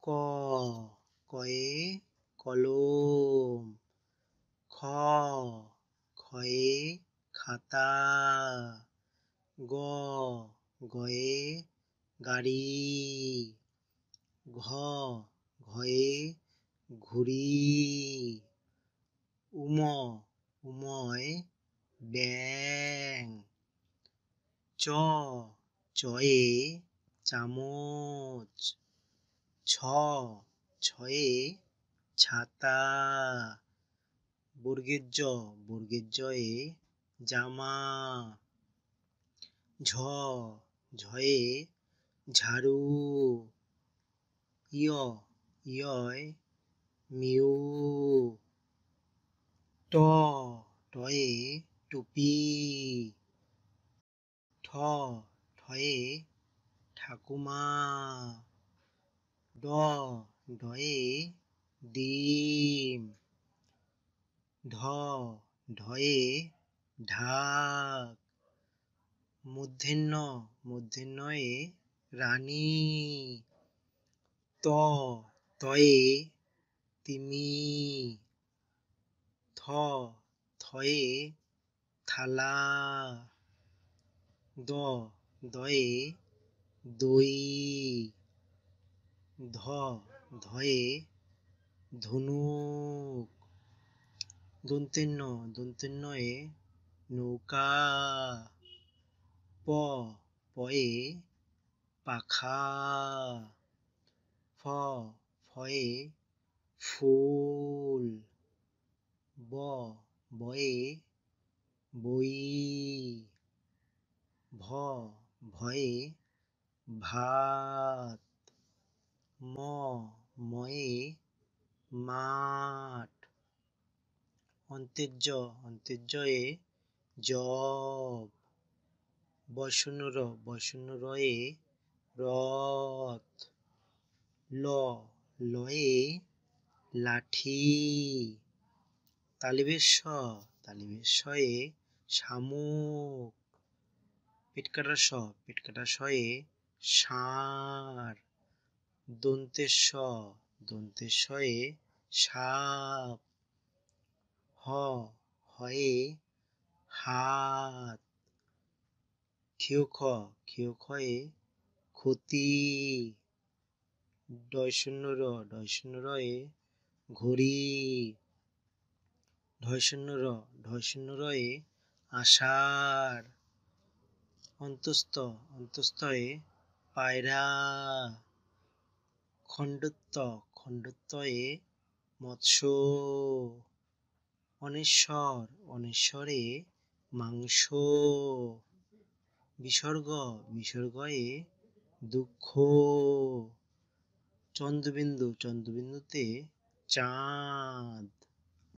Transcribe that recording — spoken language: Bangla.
ক, কয়ে কলম। খ, খয়ে খাতা। গ, গয়ে গাড়ি। ঘ, ঘয়ে ঘুড়ি। উম, উময় ব্যাঙ। চ, চয়ে চামচ। ছ, ছয়ে ছাতা। বর্গের জয়ে জামা। ঝ, ঝয়ে ঝাড়ু। ইয়, ইয়য় ময়ূর। ট, টয়ে টুপি। ঠ, ঠয়ে ঠাকুমা। ড, ডয়ে ডিম। ঢ, ঢয়ে ঢাক। মূর্ধন্যয়ে রানী। ত, তয়ে তিমি। থ, থয়ে থালা। দ, দয়ে দই। ধ, ধয়ে ধনুক। দন্ত্যে নৌকা। প, পয়ে পাখা। ফ, ফয়ে ফুল। ব, বয়ে বই। ভ, ভয়ে ভাত। ম, ময়ে মাঠ। অন্ত্যের জব। রয়ে রথ। ল, লয়ে লাঠি। তালিবের শয়ে শামুক। পেটকাটার শয়ে ষাঁড়। দন্তের শয়ে সাপ। হ, হয়ে হাত। ক্ষিয় ক্ষয়ে ক্ষতি। রয়ে ঘড়ি। রয়ে আষাঢ়। অন্তস্থয়ে পায়রা। খণ্ডত্বয়ে মৎস্য। অনেশ্বরে মাংস। বিসর্গয়ে দুঃখ। চন্দ্রবিন্দুতে চাঁদ।